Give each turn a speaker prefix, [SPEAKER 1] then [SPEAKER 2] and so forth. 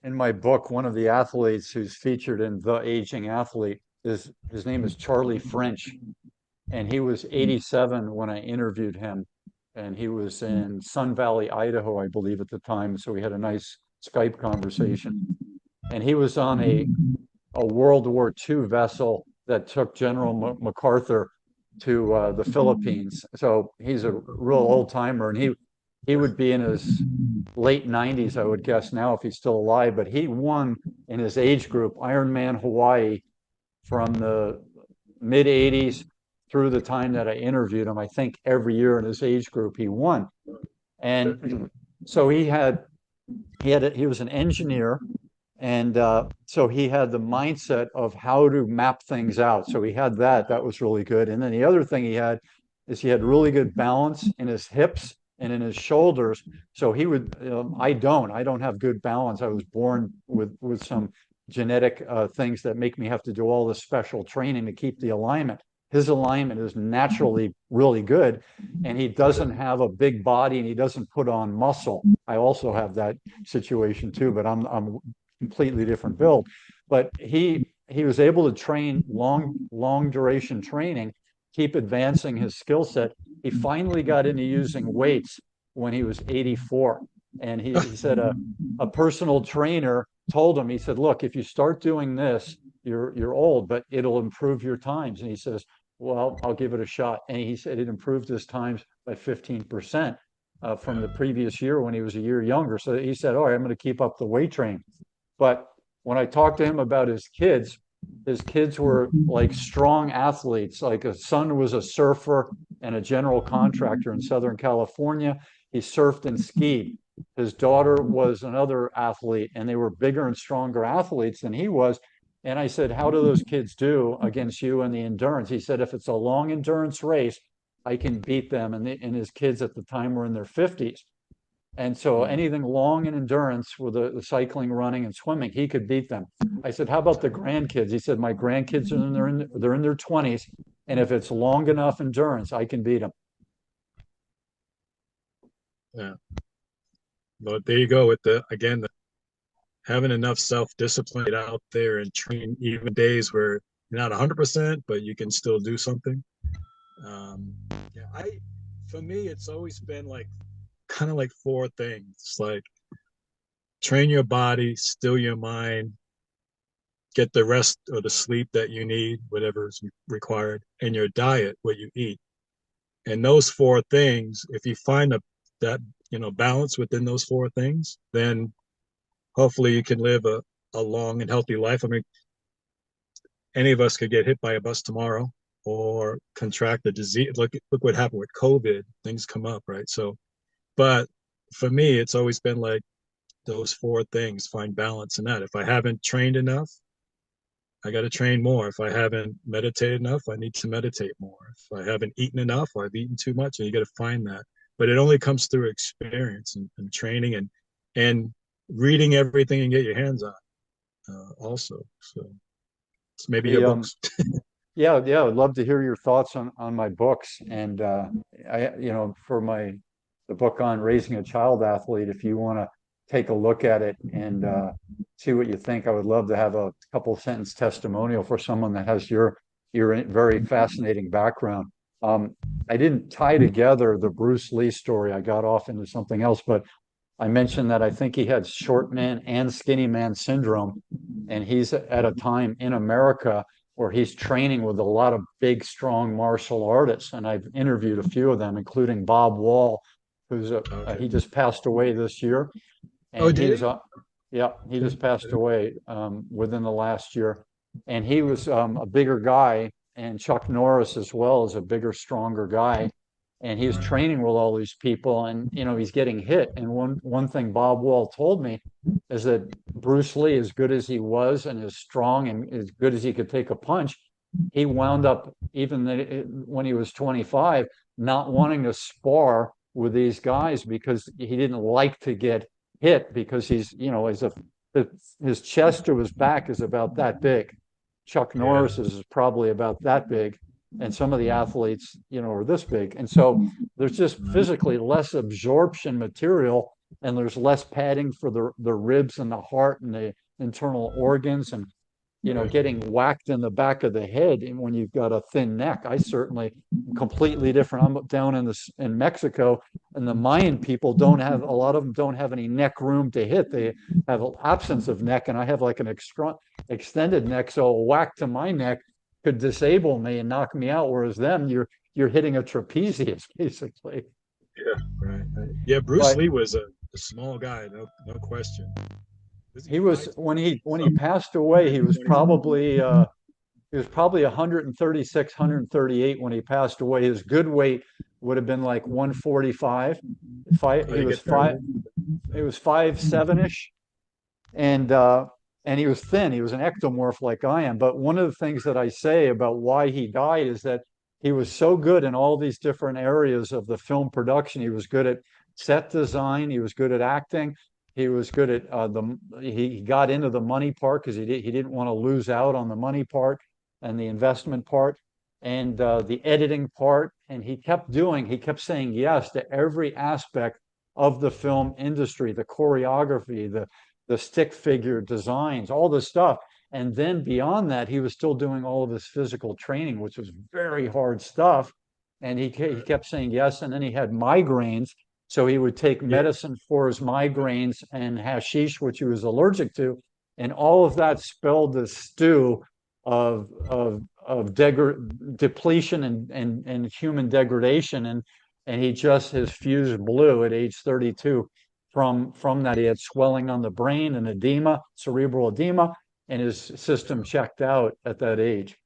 [SPEAKER 1] in my book, one of the athletes who's featured in The Aging Athlete is his name is Charlie French, and he was 87 when I interviewed him, and he was in Sun Valley, Idaho, I believe at the time. So we had a nice Skype conversation, and he was on a World War II vessel that took General MacArthur to the Philippines. So he's a real old timer, and he would be in his late 90s, I would guess now, if he's still alive. But he won in his age group Ironman Hawaii from the mid 80s through the time that I interviewed him. I think every year in his age group he won. And so he was an engineer, and so he had the mindset of how to map things out. So he had that was really good. And then the other thing he had is he had really good balance in his hips and in his shoulders. So he would, I don't have good balance. I was born with some genetic things that make me have to do all this special training to keep the alignment. His alignment is naturally really good, and he doesn't have a big body, and he doesn't put on muscle. I also have that situation too, but I'm completely different build. But he was able to train long duration training, keep advancing his skill set. He finally got into using weights when he was 84, and he said a personal trainer told him, he said, look, if you start doing this, you're old, but it'll improve your times. And he says, well, I'll give it a shot. And he said it improved his times by 15% from the previous year when he was a year younger. So he said, all right, I'm going to keep up the weight training. But when I talked to him about his kids were like strong athletes. Like his son was a surfer and a general contractor in Southern California. He surfed and skied. His daughter was another athlete, and they were bigger and stronger athletes than he was. And I said, how do those kids do against you in the endurance? He said, if it's a long endurance race, I can beat them. And his kids at the time were in their 50s. And so anything long in endurance with the cycling, running, and swimming, he could beat them. I said, how about the grandkids? He said, my grandkids they're in their 20s. And if it's long enough endurance, I can beat them.
[SPEAKER 2] Yeah. But there you go with having enough self-discipline out there and train even days where you're not 100%, but you can still do something. Yeah, for me, it's always been like kind of like four things, like train your body, still your mind, get the rest or the sleep that you need, whatever is required, and your diet, what you eat. And those four things, if you find that balance within those four things, then hopefully you can live a long and healthy life. I mean, any of us could get hit by a bus tomorrow or contract a disease. Look what happened with COVID. Things come up, right? So, but for me, it's always been like those four things, find balance in that. If I haven't trained enough, I got to train more. If I haven't meditated enough, I need to meditate more. If I haven't eaten enough, or I've eaten too much, and you got to find that. But it only comes through experience and training and reading everything and get your hands on also. So it's maybe your books.
[SPEAKER 1] Yeah, I'd love to hear your thoughts on my books. And for the book on raising a child athlete, if you want to take a look at it and see what you think, I would love to have a couple sentence testimonial for someone that has your very fascinating background. I didn't tie together the Bruce Lee story. I got off into something else, but I mentioned that I think he had short man and skinny man syndrome, and he's at a time in America where he's training with a lot of big, strong martial artists. And I've interviewed a few of them, including Bob Wall, he just passed away this year. And
[SPEAKER 2] did he?
[SPEAKER 1] Yeah, he just passed away within the last year. And he was a bigger guy, and Chuck Norris as well is a bigger, stronger guy. And he's training with all these people, and he's getting hit. And one thing Bob Wall told me is that Bruce Lee, as good as he was and as strong and as good as he could take a punch, he wound up, even when he was 25, not wanting to spar with these guys because he didn't like to get hit, because his chest to his back is about that big. Chuck Norris's is probably about that big. And some of the athletes, are this big. And so there's just physically less absorption material and there's less padding for the ribs and the heart and the internal organs, and
[SPEAKER 2] Right.
[SPEAKER 1] getting whacked in the back of the head and when you've got a thin neck. I certainly completely different. I'm down in Mexico, and the Mayan people don't have, a lot of them don't have any neck room to hit. They have an absence of neck, and I have like an extended neck, so a whack to my neck could disable me and knock me out. Whereas them, you're hitting a trapezius basically.
[SPEAKER 2] Yeah. Right. Right. Yeah. Bruce
[SPEAKER 1] But
[SPEAKER 2] Lee was a small guy, no question. Was he
[SPEAKER 1] he was,
[SPEAKER 2] five
[SPEAKER 1] when he
[SPEAKER 2] something?
[SPEAKER 1] passed away, he was
[SPEAKER 2] 120 something?
[SPEAKER 1] probably 136, 138 when he passed away. His good weight would have been like 145.
[SPEAKER 2] Oh,
[SPEAKER 1] He
[SPEAKER 2] you
[SPEAKER 1] was
[SPEAKER 2] get that?
[SPEAKER 1] he was 5'7" ish, and he was thin. He was an ectomorph like I am. But one of the things that I say about why he died is that he was so good in all these different areas of the film production. He was good at set design. He was good at acting. He was good at he got into the money part because he didn't want to lose out on the money part and the investment part and the editing part. And he kept saying yes to every aspect of the film industry, the choreography, the stick figure designs, all this stuff. And then beyond that, he was still doing all of his physical training, which was very hard stuff. And he kept saying yes. And then he had migraines. So he would take
[SPEAKER 2] Yeah.
[SPEAKER 1] medicine for his migraines and hashish, which he was allergic to. And all of that spelled the stew of depletion and human degradation. And his fuse blew at age 32 from that. He had swelling on the brain and edema, cerebral edema, and his system checked out at that age.